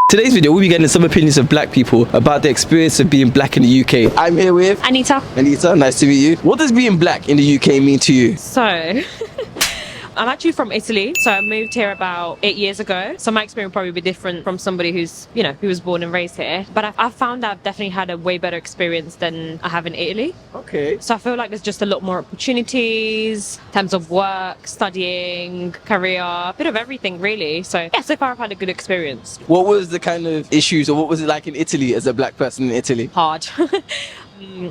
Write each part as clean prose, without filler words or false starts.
Today's video, we'll be getting some opinions of black people about the experience of being black in the UK. I'm here with Anita. Anita, nice to meet you. What does being black in the UK mean to you? So, I'm actually from Italy, so I moved here about 8 years ago. So my experience will probably be different from somebody who's, who was born and raised here. But I've found that I've definitely had a way better experience than I have in Italy. Okay. So I feel like there's just a lot more opportunities in terms of work, studying, career, a bit of everything really. So yeah, so far I've had a good experience. What was the kind of issues, or what was it like in Italy as a black person in Italy? Hard.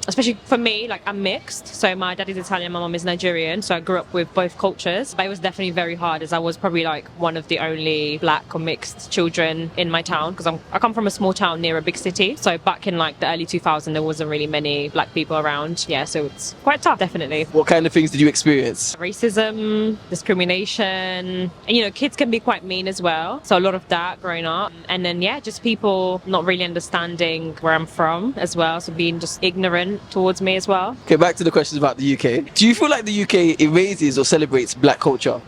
Especially for me, like I'm mixed, so my dad is Italian, my mom is Nigerian, so I grew up with both cultures, but it was definitely very hard as I was probably like one of the only black or mixed children in my town, because I come from a small town near a big city, so back in like the early 2000s there wasn't really many black people around. Yeah, so it's quite tough, definitely. What kind of things did you experience? Racism, discrimination, and kids can be quite mean as well, so a lot of that growing up. And then just people not really understanding where I'm from as well, so being just ignorant towards me as well. Okay, back to the questions about the UK. Do you feel like the UK erases or celebrates black culture?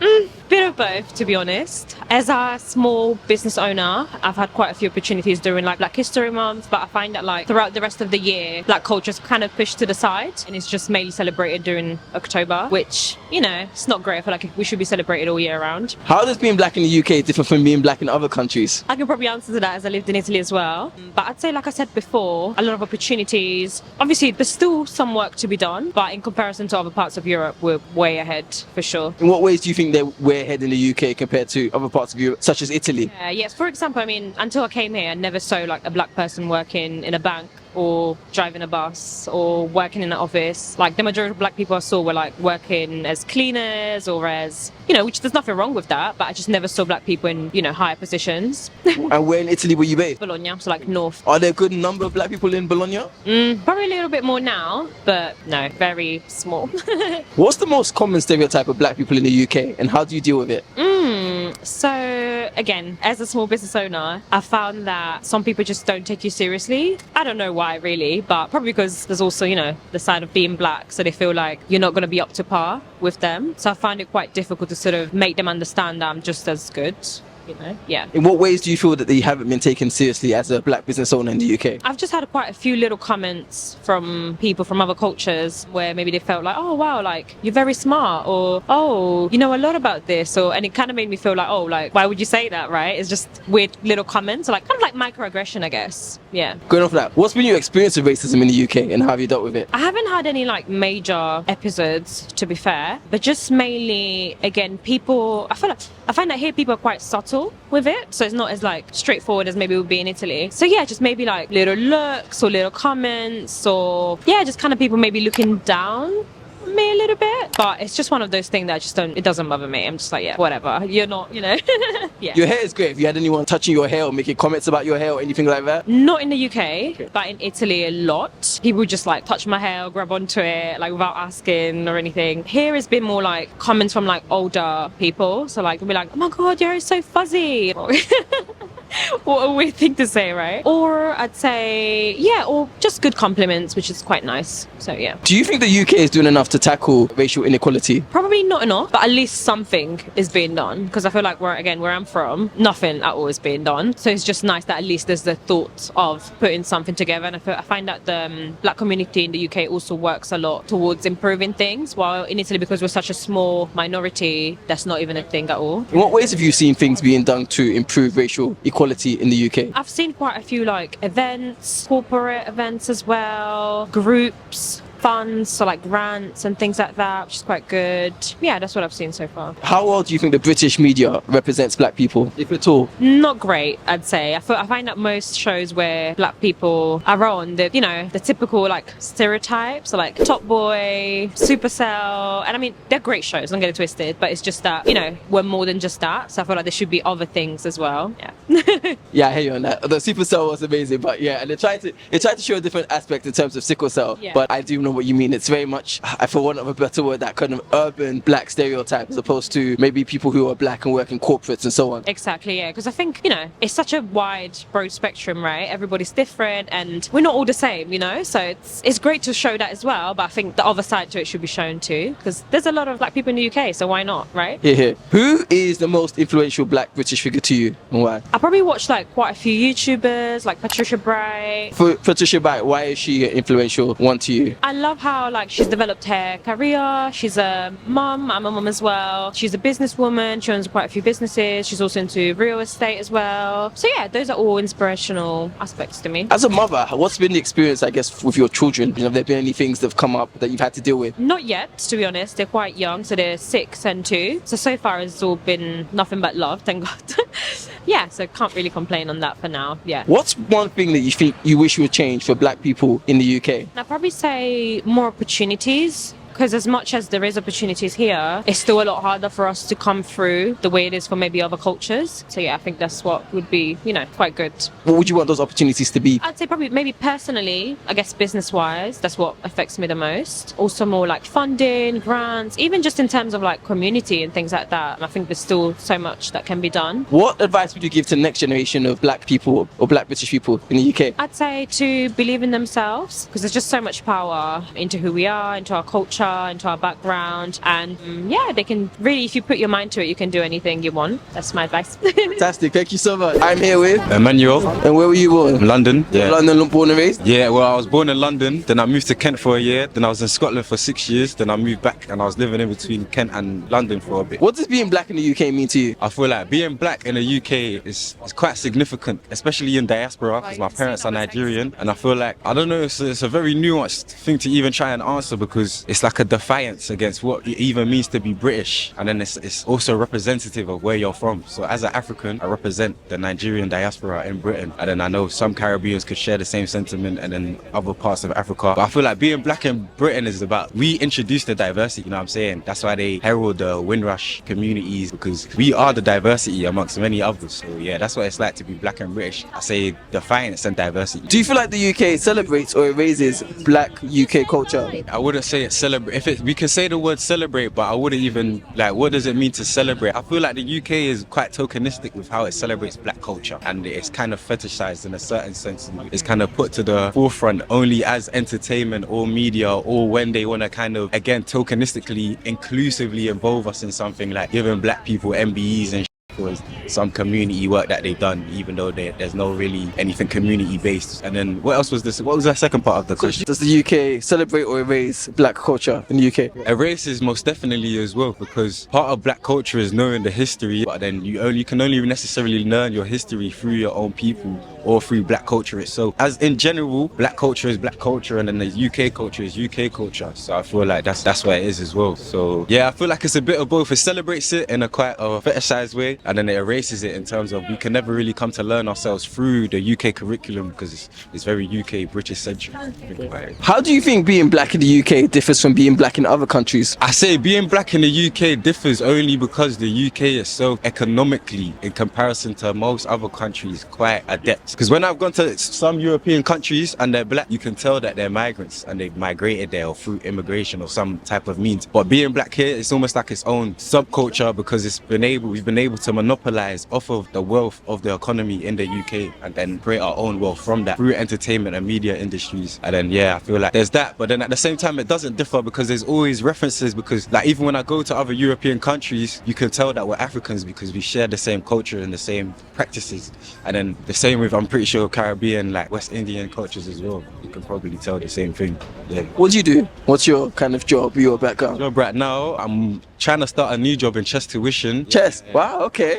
Bit of both, to be honest. As a small business owner, I've had quite a few opportunities during like Black History Month, but I find that like throughout the rest of the year, black culture's kind of pushed to the side and it's just mainly celebrated during October, which, it's not great. I feel like we should be celebrated all year round. How does being black in the UK differ from being black in other countries? I can probably answer to that as I lived in Italy as well. But I'd say, like I said before, a lot of opportunities. Obviously, there's still some work to be done, but in comparison to other parts of Europe, we're way ahead for sure. In what ways do you think that we're ahead in the UK compared to other parts of Europe, such as Italy? Yes, for example, until I came here, I never saw like a black person working in a bank or driving a bus or working in an office. Like the majority of black people I saw were like working as cleaners or as, which there's nothing wrong with that, but I just never saw black people in, higher positions. And where in Italy were you based? Bologna, so like north. Are there a good number of black people in Bologna? Probably a little bit more now, but no, very small. What's the most common stereotype of black people in the UK and how do you deal with it? So again, as a small business owner, I found that some people just don't take you seriously. I don't know why really, but probably because there's also, the side of being black, so they feel like you're not going to be up to par with them. So I find it quite difficult to sort of make them understand that I'm just as good. Yeah. In what ways do you feel that you haven't been taken seriously as a black business owner in the UK? I've just had quite a few little comments from people from other cultures where maybe they felt like, oh wow, like you're very smart, or oh, you know a lot about this, and it kind of made me feel like, oh, like why would you say that, right? It's just weird little comments, like kind of like microaggression, I guess. Yeah. Going off that, what's been your experience of racism in the UK and how have you dealt with it? I haven't had any like major episodes, to be fair, but just mainly, again, people, I find that here people are quite subtle with it, so it's not as like straightforward as maybe it would be in Italy. So yeah, just maybe like little looks or little comments, or just kind of people maybe looking down me a little bit, but it's just one of those things that it doesn't bother me. I'm just like, yeah, whatever, you're not, Yeah. Your hair is great. Have you had anyone touching your hair or making comments about your hair or anything like that? Not in the UK, but in Italy a lot. People just like touch my hair or grab onto it like without asking or anything. Here it's been more like comments from like older people, so like they'll be like, oh my god, your hair is so fuzzy. What a weird thing to say, right? Or I'd say, or just good compliments, which is quite nice. So yeah. Do you think the UK is doing enough to tackle racial inequality? Probably not enough, but at least something is being done, because I feel like where I'm from, nothing at all is being done. So it's just nice that at least there's the thought of putting something together. And I find that the black community in the UK also works a lot towards improving things, while in Italy, because we're such a small minority, that's not even a thing at all. In what ways have you seen things being done to improve racial equality in the UK? I've seen quite a few like events, corporate events as well, groups, funds, so like grants and things like that, which is quite good. Yeah, that's what I've seen so far. How well do you think the British media represents black people, if at all? Not great, I'd say. I find that most shows where black people are on, the typical like stereotypes, so like Top Boy, Supercell, and they're great shows, don't get it twisted, but it's just that, we're more than just that, so I feel like there should be other things as well. Yeah. Yeah, I hear you on that. The Supercell was amazing, but yeah, and they tried to show a different aspect in terms of sickle cell, but I do know what you mean. It's very much, for want of a better word, that kind of urban black stereotype, as opposed to maybe people who are black and work in corporates and so on. Exactly, yeah, because I think, you know, it's such a wide, broad spectrum, right? Everybody's different and we're not all the same, you know? So it's great to show that as well, but I think the other side to it should be shown too, because there's a lot of black people in the UK, so why not, right? Yeah. Who is the most influential black British figure to you and why? I probably watched like quite a few YouTubers, like Patricia Bright. For Patricia Bright, why is she an influential one to you? I love how like she's developed her career. She's a mum. I'm a mum as well. She's a businesswoman. She owns quite a few businesses. She's also into real estate as well. So yeah, those are all inspirational aspects to me. As a mother, what's been the experience, I guess, with your children? You know, have there been any things that have come up that you've had to deal with? Not yet, to be honest. They're quite young, so they're 6 and 2. So far it's all been nothing but love, thank God. Yeah, so can't really complain on that for now. Yeah. What's one thing that you think you wish would change for black people in the UK? I'd probably say more opportunities. Because as much as there is opportunities here, it's still a lot harder for us to come through the way it is for maybe other cultures. So yeah, I think that's what would be, you know, quite good. What would you want those opportunities to be? I'd say probably maybe personally, I guess business-wise, that's what affects me the most. Also more like funding, grants, even just in terms of like community and things like that. I think there's still so much that can be done. What advice would you give to the next generation of black people or black British people in the UK? I'd say to believe in themselves, because there's just so much power into who we are, into our culture, into our background, and yeah, they can really, if you put your mind to it, you can do anything you want. That's my advice. Fantastic, thank you so much. I'm here with Emmanuel. And where were you born? London. Yeah. London, born and raised? Yeah, well, I was born in London, then I moved to Kent for a year, then I was in Scotland for 6 years, then I moved back and I was living in between Kent and London for a bit. What does being black in the UK mean to you? I feel like being black in the UK is quite significant, especially in diaspora, because my parents are Nigerian, and I feel like, I don't know, it's a very nuanced thing to even try and answer, because it's like a defiance against what it even means to be British, and then it's also representative of where you're from. So as an African, I represent the Nigerian diaspora in Britain, and then I know some Caribbeans could share the same sentiment, and then other parts of Africa. But I feel like being black in Britain is about, we introduce the diversity, you know what I'm saying? That's why they herald the Windrush communities, because we are the diversity amongst many others. So yeah, that's what it's like to be black and British. I say defiance and diversity. Do you feel like the UK celebrates or erases black UK culture? I wouldn't say it celebrate. We can say the word celebrate, but I wouldn't even, like, what does it mean to celebrate? I feel like the UK is quite tokenistic with how it celebrates black culture, and it's kind of fetishized in a certain sense. It's kind of put to the forefront only as entertainment or media, or when they want to kind of, again, tokenistically, inclusively involve us in something, like giving black people MBEs and was some community work that they've done, even though there's no really anything community based. And then what else was this? What was that second part of the question? Does the UK celebrate or erase black culture in the UK? Erase is most definitely as well, because part of black culture is knowing the history, but then you can only necessarily learn your history through your own people or through black culture itself. As in general, black culture is black culture, and then the UK culture is UK culture. So I feel like that's where it is as well. So yeah, I feel like it's a bit of both. It celebrates it in a quite a fetishized way, and then it erases it in terms of we can never really come to learn ourselves through the UK curriculum, because it's very UK British centric. How do you think being black in the UK differs from being black in other countries? I say being black in the UK differs only because the UK itself economically, in comparison to most other countries, quite adept. Because when I've gone to some European countries and they're black, you can tell that they're migrants and they've migrated there or through immigration or some type of means. But being black here, it's almost like its own subculture, because we've been able to monopolize off of the wealth of the economy in the UK and then create our own wealth from that through entertainment and media industries. And then yeah, I feel like there's that, but then at the same time it doesn't differ, because there's always references, because like even when I go to other European countries, you can tell that we're Africans because we share the same culture and the same practices. And then the same with, I'm pretty sure, Caribbean, like West Indian cultures as well. You can probably tell the same thing. Yeah. What do you do? What's your kind of job, your background? Job right now, I'm trying to start a new job in chess tuition. Chess? Yeah. Wow, okay. I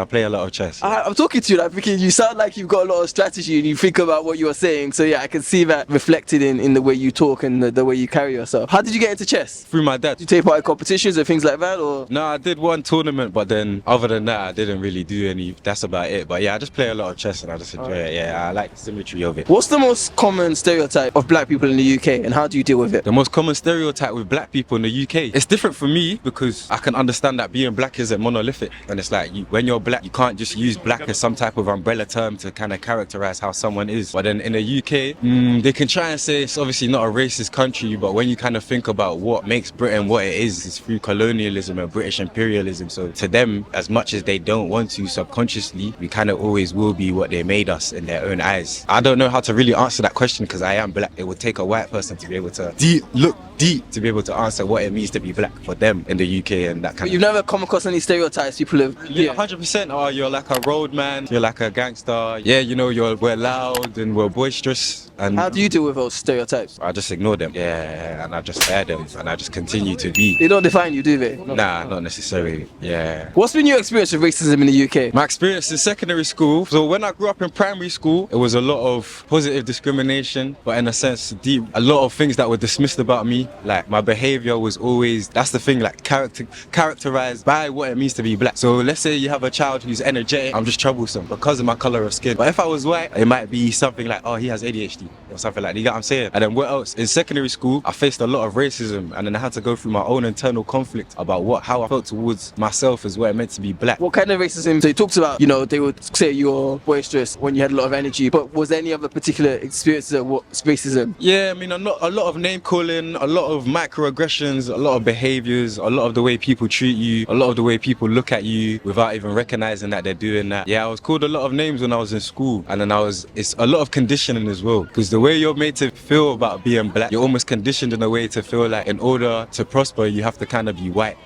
play a lot of chess. I'm talking to you like, because you sound like you've got a lot of strategy and you think about what you're saying. So yeah, I can see that reflected in the way you talk and the way you carry yourself. How did you get into chess? Through my dad. Did you take part in competitions and things like that, or? No, I did one tournament, but then other than that, I didn't really do any. That's about it. But yeah, I just play a lot of chess and I just enjoy it. Yeah, I like the symmetry of it. What's the most common stereotype of black people in the UK, and how do you deal with it? The most common stereotype with black people in the UK, it's different for me because I can understand that being black isn't monolithic, and it's like when you're black, you can't just use black as some type of umbrella term to kind of characterize how someone is. But then in the UK, they can try and say it's obviously not a racist country, but when you kind of think about what makes Britain what it is, it's through colonialism and British imperialism. So to them, as much as they don't want to subconsciously, we kind of always will be what they made us in their own eyes. I don't know how to really answer that question because I am black. It would take a white person to be able to look deep to be able to answer what it means to be black for them in the UK and that kind of. You've never come across any stereotypes people have? Yeah, 100%. Oh, you're like a roadman, you're like a gangster. Yeah, you know, we're loud and we're boisterous. And how do you deal with those stereotypes? I just ignore them. Yeah, and I just bear them and I just continue to be. They don't define you, do they? Nah, not necessarily. Yeah. What's been your experience with racism in the UK? My experience in secondary school. So when I grew up in primary school, it was a lot of positive discrimination, but in a sense, a lot of things that were dismissed about me. Like my behavior was always, that's the thing, like characterized by what it means to be black. So let's say you have a child who's energetic, I'm just troublesome because of my color of skin. But if I was white, it might be something like, oh, he has ADHD or something like that. You get what I'm saying? And then what else? In secondary school, I faced a lot of racism, and then I had to go through my own internal conflict about how I felt towards myself as what it meant to be black. What kind of racism? So you talked about, they would say you're boisterous when you had a lot of energy, but was there any other particular experiences of what's racism? Yeah, I mean, a lot of name calling, a lot of microaggressions, a lot of behaviors, a lot of the way people treat you, a lot of the way people look at you without even recognizing that they're doing that. Yeah, I was called a lot of names when I was in school, and then it's a lot of conditioning as well, because the way you're made to feel about being black, you're almost conditioned in a way to feel like in order to prosper, you have to kind of be white.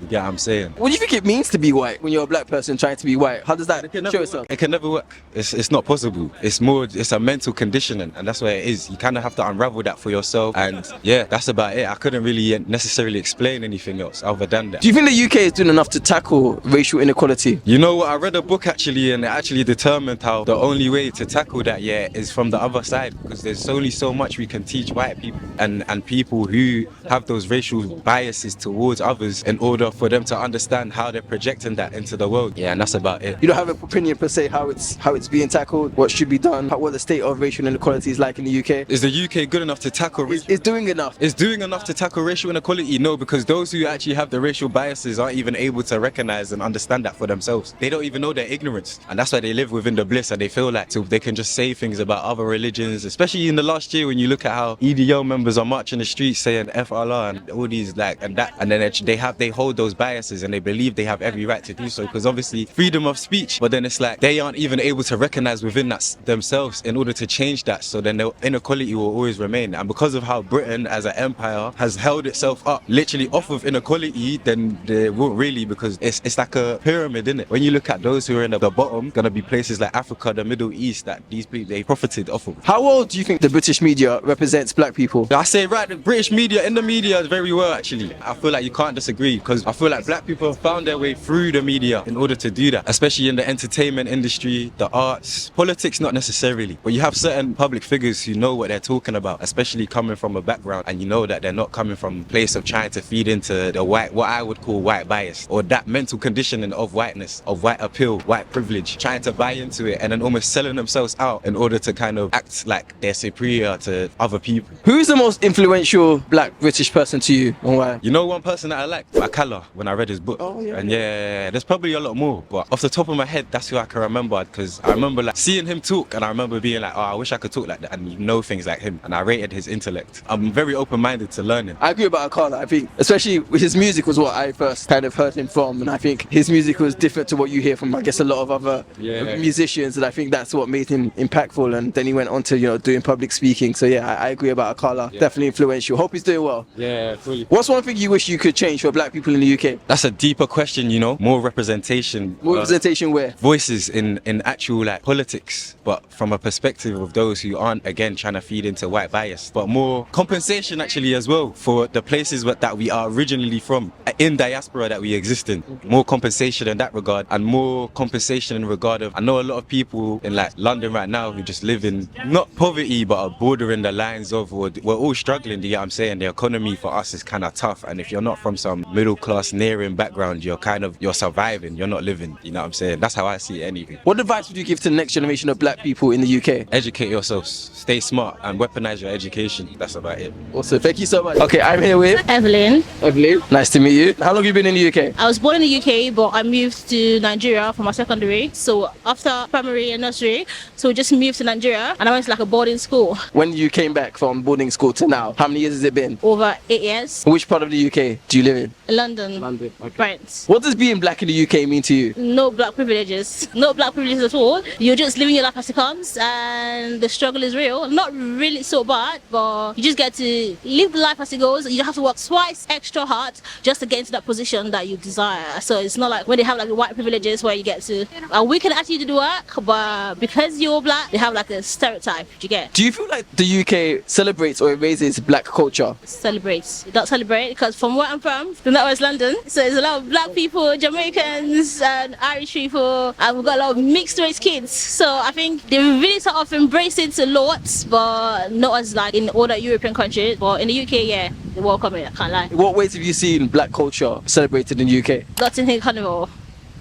You get what I'm saying? What do you think it means to be white when you're a black person trying to be white? How does that show itself? It can never work. It's not possible. It's a mental conditioning, and that's what it is. You kind of have to unravel that for yourself, and yeah, that's about it. I couldn't really necessarily explain anything else other than that. Do you think the UK is doing enough to tackle racial inequality? You know what? I read a book actually, and it actually determined how the only way to tackle that, is from the other side, because there's only so much we can teach white people and people who have those racial biases towards others in order for them to understand how they're projecting that into the world. Yeah, and that's about it. You don't have an opinion per se how it's being tackled, what should be done, what the state of racial inequality is like in the UK? Is the UK good enough to tackle racial? It's doing enough. It's doing enough to tackle racial inequality? No, because those who actually have the racial biases aren't even able to recognize and understand that for themselves. They don't even know their ignorance, and that's why they live within the bliss, and they feel like they can just say things about other religions, especially in the last year when you look at how EDL members are marching the streets saying F Allah and all these and then they hold those biases and they believe they have every right to do so, because obviously freedom of speech, but then it's like they aren't even able to recognize within that themselves in order to change that, so then the inequality will always remain. And because of how Britain as an empire has held itself up literally off of inequality, then they won't really, because it's like a pyramid, isn't it? When you look at those who are in the bottom, gonna be places like Africa, the Middle East, that these people they profited off of. How well do you think the British media represents black people? I say the British media in the media very well actually. I feel like you can't disagree, because I feel like black people have found their way through the media in order to do that, especially in the entertainment industry, the arts, politics not necessarily, but you have certain public figures who know what they're talking about, especially coming from a background, and you know that they're not coming from a place of trying to feed into the white, what I would call white bias, or that mental conditioning of whiteness, of white appeal, white privilege, trying to buy into it and then almost selling themselves out in order to kind of act like they're superior to other people. Who's the most influential black British person to you, and why? You know one person that I liked? Akala, when I read his book. Oh, yeah. And yeah, there's probably a lot more, but off the top of my head, that's who I can remember, because I remember like seeing him talk, and I remember being like, oh, I wish I could talk like that and know things like him, and I rated his intellect. I'm very open-minded to learning. I agree about Akala. I think especially his music was what I first kind of heard him from, and I think his music was different to what you hear from, I guess, a lot of other musicians, and I think that's what made him impactful. And then he went on to doing public speaking. So yeah, I agree about Akala. Definitely influential. Hope he's doing well. Yeah, fully. What's one thing you wish you could change for black people in the UK? That's a deeper question, more representation. More representation where? Voices in actual like politics, but from a perspective of those who aren't, again, trying to feed into white bias, but more compensation actually as well for the places that we are originally from, in diaspora that we exist in. More compensation in that regard, and more compensation in regard of, I know a lot of people in like London right now who just live in not poverty but are bordering the lines of, we're all struggling, do you get what I'm saying? The economy for us is kind of tough, and if you're not from some middle class class nearing background, you're surviving, you're not living. You know what I'm saying? That's how I see it anyway. What advice would you give to the next generation of black people in the UK? Educate yourselves, stay smart, and weaponize your education. That's about it. Also, thank you so much. Okay, I'm here with Evelyn. Evelyn. Nice to meet you. How long have you been in the UK? I was born in the UK, but I moved to Nigeria for my secondary. So after primary and nursery, so we just moved to Nigeria and I went to like a boarding school. When you came back from boarding school to now, how many years has it been? Over 8 years. Which part of the UK do you live in? London. London. Okay. Right. What does being black in the UK mean to you? No black privileges. No black privileges at all. You're just living your life as it comes and the struggle is real. Not really so bad, but you just get to live the life as it goes. You don't have to work twice extra hard just to get into that position that you desire. So it's not like when they have like the white privileges where you get to we can actually do the work, but because you're black, they have like a stereotype. Do you get? Do you feel like the UK celebrates or erases black culture? Celebrates. It don't celebrate because from where I'm from that was London. So there's a lot of black people, Jamaicans and Irish people, and we've got a lot of mixed race kids. So I think they really sort of embrace it a lot, but not as like in other European countries. But in the UK, yeah, they welcome it, I can't lie. In what ways have you seen black culture celebrated in the UK? Notting Hill Carnival.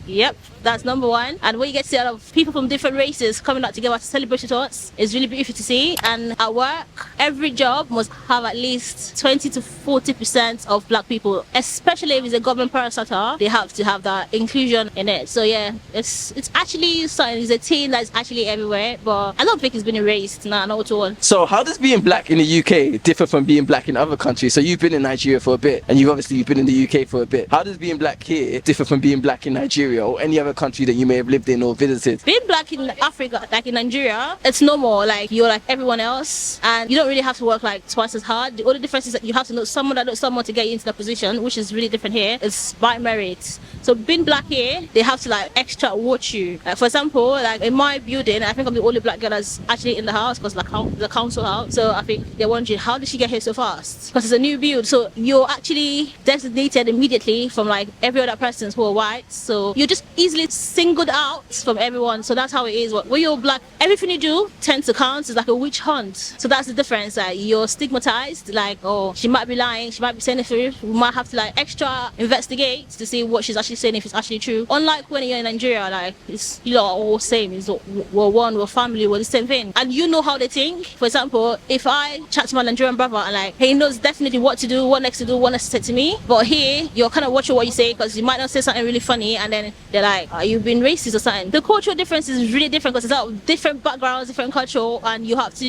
Yep, that's number one. And when you get to see a lot of people from different races coming out together to celebrate with us, it's really beautiful to see. And at work, every job must have at least 20 to 40% of black people, especially if it's a government parastatal. They have to have that inclusion in it. So yeah, it's actually something, it's a thing that's actually everywhere, but I don't think it's been erased, nah, not at all. So how does being black in the UK differ from being black in other countries? So you've been in Nigeria for a bit, and you've obviously been in the UK for a bit. How does being black here differ from being black in Nigeria or any other country that you may have lived in or visited? Being black in Africa, like in Nigeria, it's normal. Like you're like everyone else, and you don't really have to work like twice as hard. The only difference is that you have to know someone that knows someone to get you into that position, which is really different here. It's by merit. So being black here, they have to like extra watch you. For example, like in my building, I think I'm the only black girl that's actually in the house because like the council house. So I think they're wondering how did she get here so fast? Because it's a new build. So you're actually designated immediately from like every other person who are white. So you're just easily singled out from everyone. So that's how it is. When you're black, everything you do tends to count. It's like a witch hunt. So that's the difference. Like you're stigmatized. Like, oh, she might be lying. She might be saying the truth. We might have to like extra investigate to see what she's actually saying, if it's actually true. Unlike when you're in Nigeria, like it's you know all same. It's we're one, we're family, we're the same thing. And you know how they think. For example, if I chat to my Nigerian brother and like he knows definitely what to do, what next to do, what next to say to me. But here you're kind of watching what you say because you might not say something really funny and then they're like, are you being racist or something? The cultural difference is really different because it's out of different backgrounds, different culture, and you have to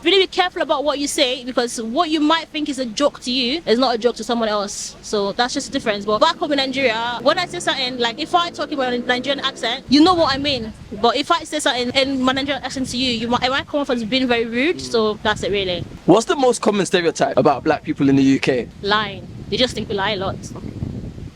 really be careful about what you say because what you might think is a joke to you is not a joke to someone else. So that's just the difference. But back home in Nigeria, when I say something, like if I talk about a Nigerian accent, you know what I mean. But if I say something in my Nigerian accent to you, it might come off as being very rude. So that's it really. What's the most common stereotype about black people in the UK? Lying. They just think we lie a lot.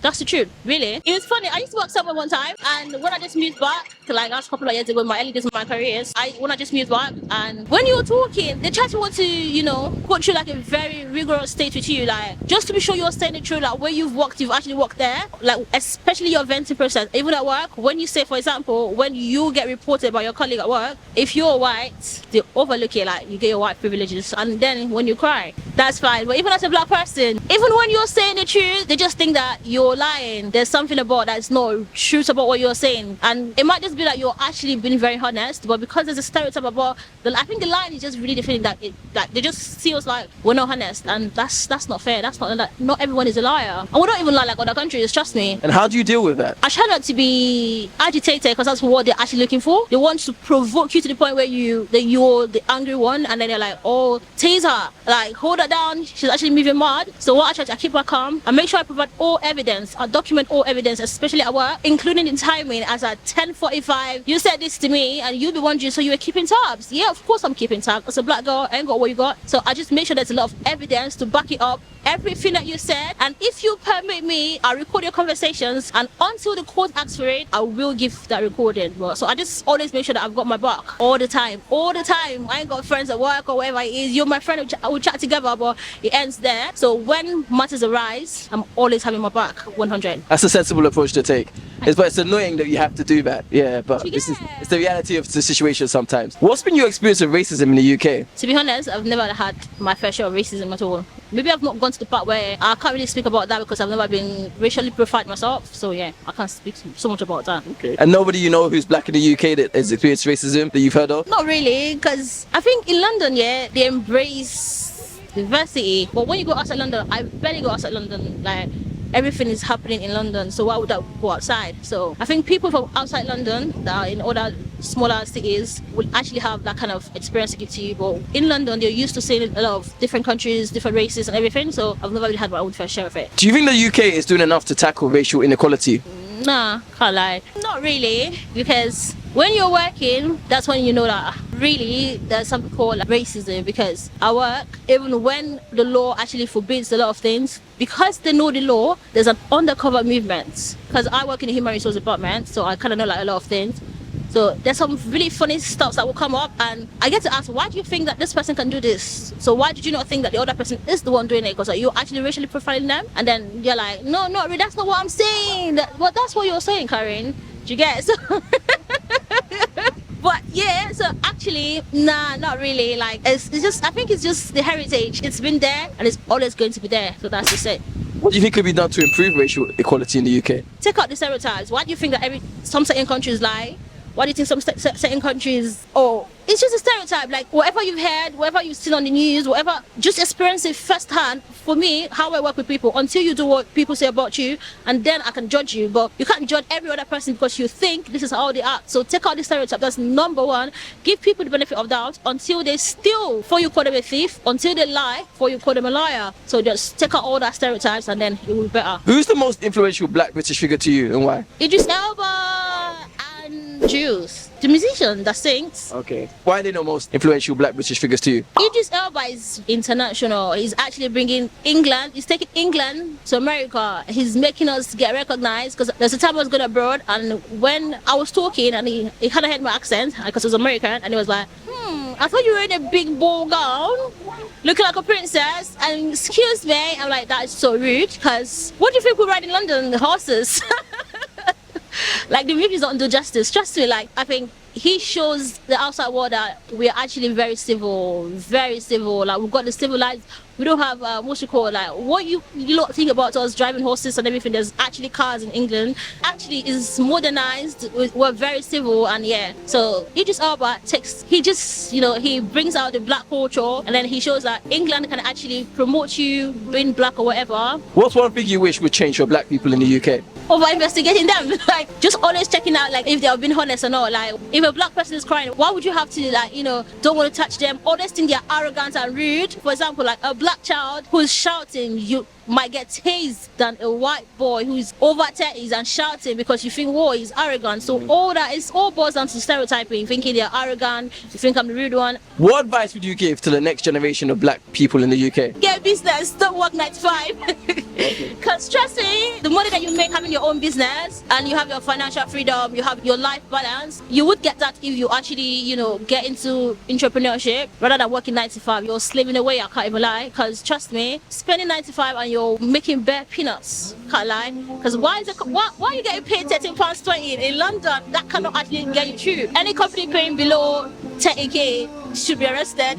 That's the truth, really. It was funny. I used to work somewhere one time, and when I just moved back, like that's a couple of years ago, in my early days of my careers, when I just moved back, and when you were talking, they tried to want to, you know, go through like a very rigorous state with you, like just to be sure you're saying the truth, like where you've actually worked there, like especially your venting process. Even at work, when you say, for example, when you get reported by your colleague at work, if you're white, they overlook it, like you get your white privileges, and then when you cry, that's fine. But even as a black person, even when you're saying the truth, they just think that you're lying. There's something about that's not truth about what you're saying, and it might just be that you're actually being very honest, but because there's a stereotype about I think the line is just really different, that they just see us like we're not honest, and that's not fair. That's not everyone is a liar, and we don't even lie like other countries, trust me. And how do you deal with that? I try not to be agitated because that's what they're actually looking for. They want to provoke you to the point where you're the angry one, and then they're like, oh, tase her, like hold her down, she's actually moving mad. So what I try to keep her calm and make sure I provide all evidence, I document all evidence, especially at work, including the timing. As at 10:45, you said this to me, and you'll be wondering, so you were keeping tabs? Yeah, of course I'm keeping tabs. As a black girl, I ain't got what you got. So I just make sure there's a lot of evidence to back it up, everything that you said. And if you permit me, I'll record your conversations, and until the court asks for it, I will give that recording. So I just always make sure that I've got my back all the time. I ain't got friends at work or wherever it is. You're my friend, we'll chat together, but it ends there. So when matters arise, I'm always having my back 100. That's a sensible approach to take. But it's annoying that you have to do that. Yeah, but it's the reality of the situation sometimes. What's been your experience of racism in the UK? To be honest, I've never had my fair share of racism at all. maybe I've not gone to the part where I can't really speak about that because I've never been racially profiled myself. So yeah, I can't speak so much about that. Okay. And nobody you know who's black in the UK that has experienced racism that you've heard of? Not really, because I think in London, yeah, they embrace diversity. But when you go outside London, I barely go outside London. Like, everything is happening in London, so why would I go outside? So I think people from outside London that are in other smaller cities will actually have that kind of experience to give to you. But in London, they're used to seeing a lot of different countries, different races and everything, so I've never really had my own fair share of it. Do you think the UK is doing enough to tackle racial inequality? Nah, can't lie. Not really, because when you're working, that's when you know that really there's something called racism. Because I work, even when the law actually forbids a lot of things, because they know the law, there's an undercover movement. Because I work in the human resource department, so I kind of know like a lot of things. So there's some really funny stuff that will come up, and I get to ask, why do you think that this person can do this? So why did you not think that the other person is the one doing it? Because you're actually racially profiling them, and then you're like, no, not really, that's not what I'm saying. Well, that's what you're saying, Karen. Do you get it? So but yeah, so actually, nah, not really. Like, it's just, I think it's just the heritage. It's been there, and it's always going to be there. So that's just it. What do you think could be done to improve racial equality in the UK? Take out the stereotypes. Why do you think that some certain countries lie? Why do you think some certain countries, oh, it's just a stereotype. Like, whatever you've heard, whatever you've seen on the news, whatever, just experience it firsthand. For me, how I work with people, until you do what people say about you, and then I can judge you. But you can't judge every other person because you think this is how they act. So take out the stereotype. That's number one. Give people the benefit of doubt until they steal, before you call them a thief. Until they lie, before you call them a liar. So just take out all that stereotypes, and then it will be better. Who's the most influential black British figure to you, and why? Idris Elba and Juice, the musician that sings. Okay. Why are they the most influential black British figures to you? Idris Elba is international. He's actually bringing England, he's taking England to America. He's making us get recognized, because there's a time I was going abroad, and when I was talking, and he kind of heard my accent because I was American, and he was like, I thought you were in a big ball gown, looking like a princess, and excuse me. I'm like, that is so rude, because what do you think we ride in London? The horses. Like, the movies don't do justice. Trust me, like, I think he shows the outside world that we're actually very civil, very civil. Like, we've got the civilized, we don't have, what you call, like, what you lot think about us driving horses and everything. There's actually cars in England. Actually is modernized. We're very civil, and yeah. So Idris Elba he just, he brings out the black culture, and then he shows that England can actually promote you being black or whatever. What's one thing you wish would change for black people in the UK? Over investigating them, like, just always checking out, like, if they have been honest or not. Like, if a black person is crying, why would you have to, like, don't want to touch them? Always think they're arrogant and rude. For example, like, a black child who's shouting, you might get tased than a white boy who's over 30s and shouting because you think, whoa, he's arrogant. So all that is all boils down to stereotyping, thinking they're arrogant, you think I'm the rude one. What advice would you give to the next generation of black people in the UK? Get business, don't work 9 to 5. Because trust me, the money that you make having your own business, and you have your financial freedom, you have your life balance, you would get that if you actually, get into entrepreneurship rather than working 9 to 5. You're slaving away, I can't even lie. Because trust me, spending 9 to 5 and you're making bare peanuts, can't lie. Because why are you getting paid £13.20 in London? That cannot actually get you through. Any company paying below 30k should be arrested.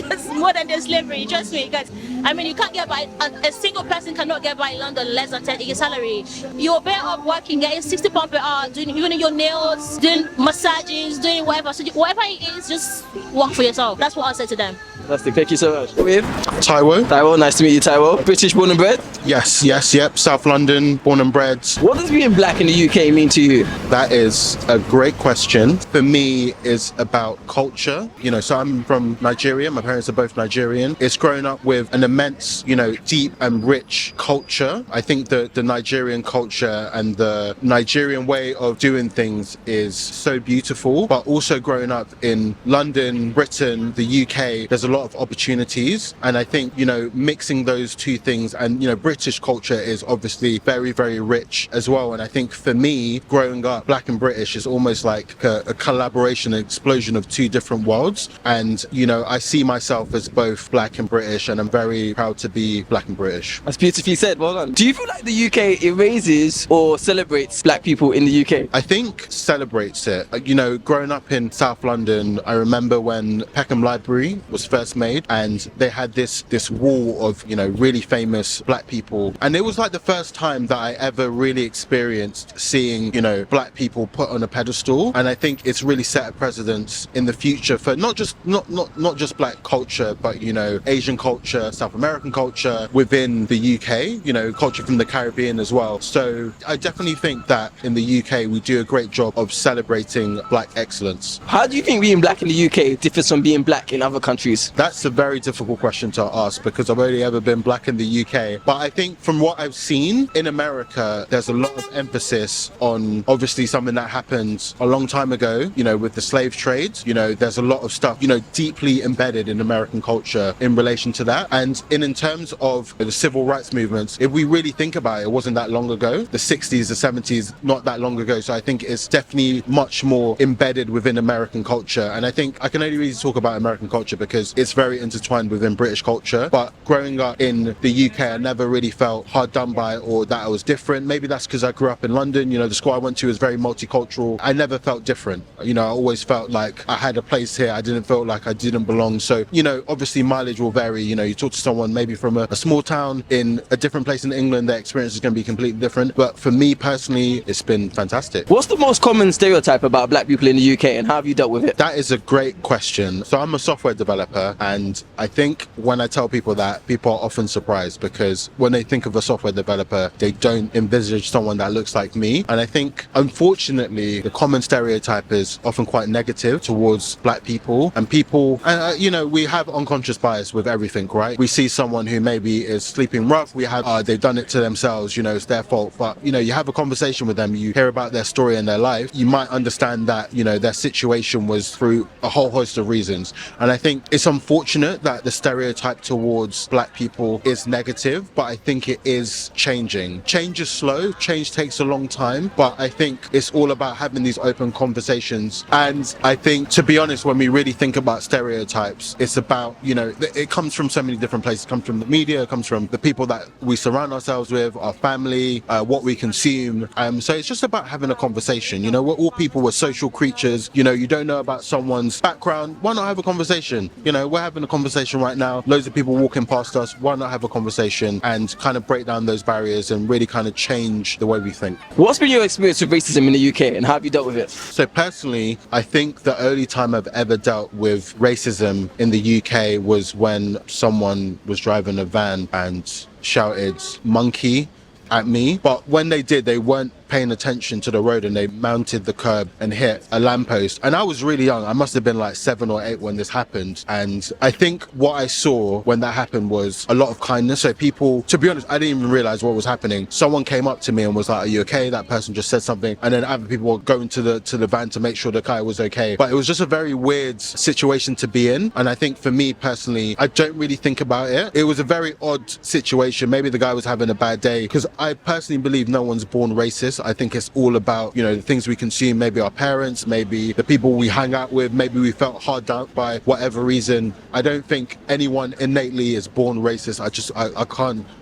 That's more than their slavery, trust me. Because you can't get by, a single person cannot get by in London less than 10k salary. You're better off working, getting £60 per hour, doing even your nails, doing massages, doing whatever. So whatever it is, just work for yourself. That's what I said to them. Fantastic, thank you so much. With Taiwo, nice to meet you, Taiwo. British born and bred? yep, South London, born and bred. What does being black in the UK mean to you? That is a great question. For me, it's about culture. So I'm from Nigeria, my parents are both Nigerian. It's grown up with an immense, deep and rich culture. I think the Nigerian culture and the Nigerian way of doing things is so beautiful, but also growing up in London, Britain, the UK, there's a lot of opportunities. And I think, mixing those two things, and, British culture is obviously very, very rich as well. And I think for me, growing up black and British is almost like a collaboration, an explosion of two different worlds. And, you know, I see myself as both black and British, and I'm very proud to be black and British. That's beautifully said. Well done. Do you feel like the UK erases or celebrates black people in the UK? I think celebrates it. You know, growing up in South London, I remember when Peckham Library was first made, and they had this wall of, you know, really famous black people. And it was like the first time that I ever really experienced seeing, you know, black people put on a pedestal. And I think it's really set a precedence in the future for not just black culture, but, you know, Asian culture, South American culture within the UK, you know, culture from the Caribbean as well. So I definitely think that in the UK we do a great job of celebrating black excellence. How do you think being black in the UK differs from being black in other countries? That's a very difficult question to ask because I've only ever been black in the UK. But I think from what I've seen in America, there's a lot of emphasis on obviously something that happened a long time ago, you know, with the slave trade. You know, there's a lot of stuff, you know, deeply embedded in American culture in relation to that. And in terms of the civil rights movements, if we really think about it, it wasn't that long ago. The 60s, the 70s, not that long ago. So I think it's definitely much more embedded within American culture. And I think I can only really talk about American culture because it's very intertwined within British culture. But growing up in the UK, I never really felt hard done by or that I was different. Maybe that's because I grew up in London. You know, the school I went to is very multicultural. I never felt different. You know, I always felt like I had a place here. I didn't feel like I didn't belong. So, you know, obviously mileage will vary. You know, you talk to someone maybe from a small town in a different place in England, their experience is going to be completely different. But for me personally, it's been fantastic. What's the most common stereotype about black people in the UK and how have you dealt with it? That is a great question. So I'm a software developer, and I think when I tell people that, people are often surprised because when they think of a software developer, they don't envisage someone that looks like me. And I think, unfortunately, the common stereotype is often quite negative towards black people and people. And, you know, we have unconscious bias with everything, right? We see someone who maybe is sleeping rough. We have, they've done it to themselves, you know, it's their fault. But, you know, you have a conversation with them, you hear about their story and their life, you might understand that, you know, their situation was through a whole host of reasons. And I think it's unfortunate that the stereotype towards black people is negative, but I think it is changing. Change is slow, change takes a long time, but I think it's all about having these open conversations. And I think, to be honest, when we really think about stereotypes, it's about, you know, it comes from so many different places. It comes from the media, it comes from the people that we surround ourselves with, our family, what we consume. So it's just about having a conversation. You know, we're all people, we're social creatures. You know, you don't know about someone's background, why not have a conversation? You know, we're having a conversation right now, loads of people walking past us, why not have a conversation and kind of break down those barriers and really kind of change the way we think. What's been your experience with racism in the UK and how have you dealt with it? So personally, I think the only time I've ever dealt with racism in the UK was when someone was driving a van and shouted monkey at me. But when they did, they weren't paying attention to the road and they mounted the curb and hit a lamppost. And I was really young. I must have been like 7 or 8 when this happened. And I think what I saw when that happened was a lot of kindness. So people, to be honest, I didn't even realize what was happening. Someone came up to me and was like, "Are you okay?" That person just said something. And then other people were going to the van to make sure the guy was okay. But it was just a very weird situation to be in. And I think for me personally, I don't really think about it. It was a very odd situation. Maybe the guy was having a bad day, because I personally believe no one's born racist. I think it's all about, you know, the things we consume, maybe our parents, maybe the people we hang out with, maybe we felt hard down by whatever reason. I don't think anyone innately is born racist.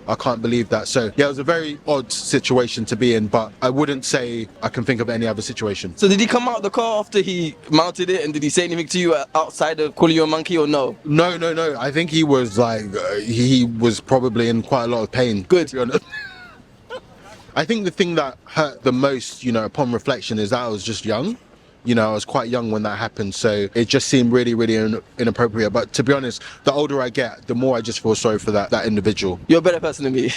I can't believe that. So yeah, it was a very odd situation to be in, but I wouldn't say I can think of any other situation. So did he come out of the car after he mounted it and did he say anything to you outside of calling you a monkey or no? No. I think he was like, he was probably in quite a lot of pain. Good. To be honest. I think the thing that hurt the most, you know, upon reflection is that I was just young. You know, I was quite young when that happened, so it just seemed really, really inappropriate. But to be honest, the older I get, the more I just feel sorry for that individual. You're a better person than me.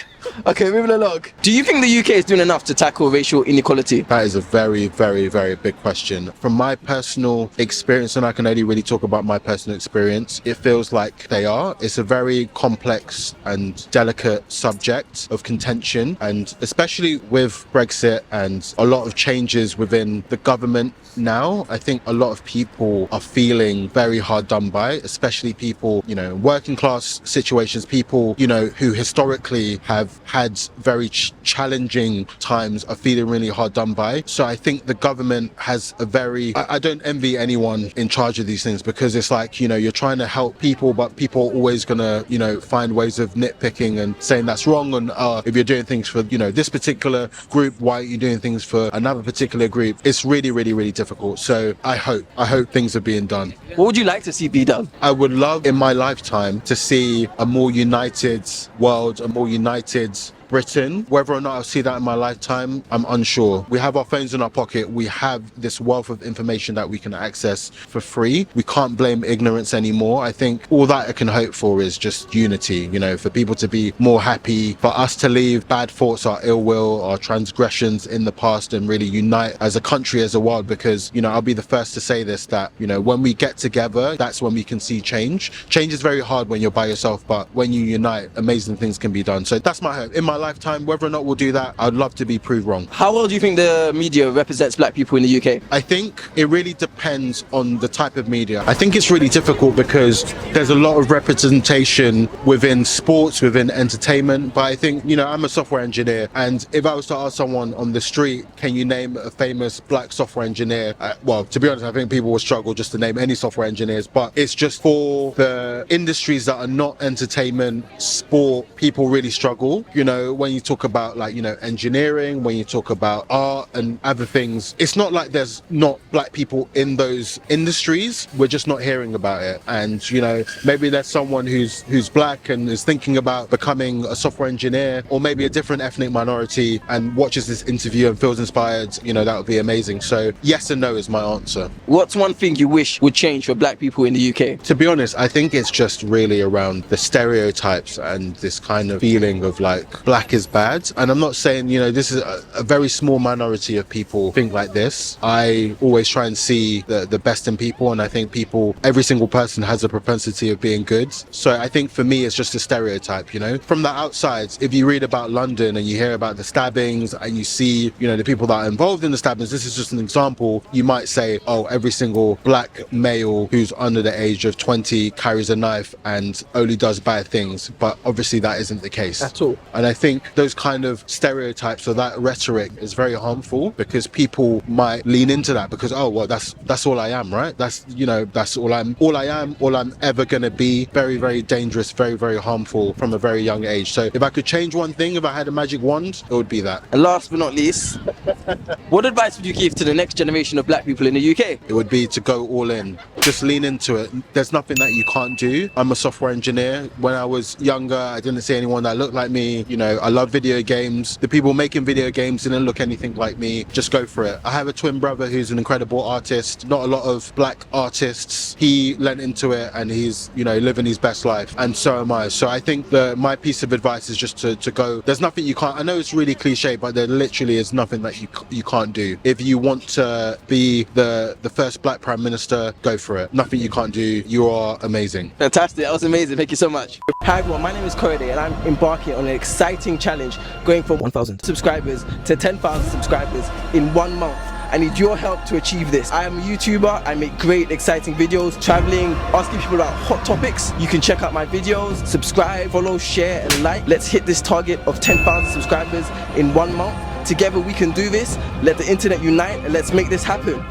Okay, moving along. Do you think the UK is doing enough to tackle racial inequality? That is a very, very, very big question. From my personal experience, and I can only really talk about my personal experience, it feels like they are. It's a very complex and delicate subject of contention, and especially with Brexit and a lot of changes within the government now, now, I think a lot of people are feeling very hard done by, especially people, you know, working class situations, people, you know, who historically have had very challenging times are feeling really hard done by. So I think the government has a very, I don't envy anyone in charge of these things, because it's like, you know, you're trying to help people, but people are always gonna, you know, find ways of nitpicking and saying that's wrong. And if you're doing things for, you know, this particular group, why are you doing things for another particular group? It's really, really, really difficult. So I hope things are being done. What would you like to see be done? I would love in my lifetime to see a more united world, a more united Britain. Whether or not I'll see that in my lifetime, I'm unsure. We have our phones in our pocket. We have this wealth of information that we can access for free. We can't blame ignorance anymore. I think all that I can hope for is just unity, you know, for people to be more happy, for us to leave bad thoughts, our ill will, our transgressions in the past, and really unite as a country, as a world. Because, you know, I'll be the first to say this, that, you know, when we get together, that's when we can see change. Change is very hard when you're by yourself, but when you unite, amazing things can be done. So that's my hope. In my lifetime, whether or not we'll do that, I'd love to be proved wrong. How well do you think the media represents black people in the UK? I think it really depends on the type of media. I think it's really difficult because there's a lot of representation within sports, within entertainment, but I think, you know, I'm a software engineer, and if I was to ask someone on the street, can you name a famous black software engineer? Well, to be honest, I think people will struggle just to name any software engineers, but it's just for the industries that are not entertainment, sport, people really struggle. You know, when you talk about, like, you know, engineering, when you talk about art and other things, it's not like there's not black people in those industries. We're just not hearing about it. And, you know, maybe there's someone who's black and is thinking about becoming a software engineer, or maybe a different ethnic minority, and watches this interview and feels inspired. You know, that would be amazing. So yes and no is my answer. What's one thing you wish would change for black people in the UK? To be honest, I think it's just really around the stereotypes and this kind of feeling of like black is bad. And I'm not saying, you know, this is a very small minority of people think like this. I always try and see the best in people, and I think every single person has a propensity of being good. So I think for me, it's just a stereotype, you know. From the outside, if you read about London and you hear about the stabbings and you see, you know, the people that are involved in the stabbings, this is just an example. You might say, oh, every single black male who's under the age of 20 carries a knife and only does bad things. But obviously that isn't the case at all. And I think those kind of stereotypes or that rhetoric is very harmful, because people might lean into that because, oh, well, that's all I am, right? That's, you know, that's all I am, all I'm ever gonna be. Very, very dangerous, very, very harmful from a very young age. So if I could change one thing, if I had a magic wand, it would be that. And last but not least, what advice would you give to the next generation of black people in the UK? It would be to go all in. Just lean into it. There's nothing that you can't do. I'm a software engineer. When I was younger, I didn't see anyone that looked like me. You know, I love video games. The people making video games didn't look anything like me. Just go for it. I have a twin brother who's an incredible artist. Not a lot of black artists. He lent into it and he's, you know, living his best life. And so am I. So I think that my piece of advice is just to go. There's nothing you can't. I know it's really cliche, but there literally is nothing that you can't do. If you want to be the first black prime minister, go for it. Nothing you can't do. You are amazing. Fantastic. That was amazing. Thank you so much. Hi everyone, my name is Korede and I'm embarking on an exciting challenge going from 1,000 subscribers to 10,000 subscribers in 1 month. I need your help to achieve this. I am a YouTuber, I make great exciting videos, traveling, asking people about hot topics. You can check out my videos, subscribe, follow, share and like. Let's hit this target of 10,000 subscribers in 1 month. Together we can do this. Let the internet unite and let's make this happen.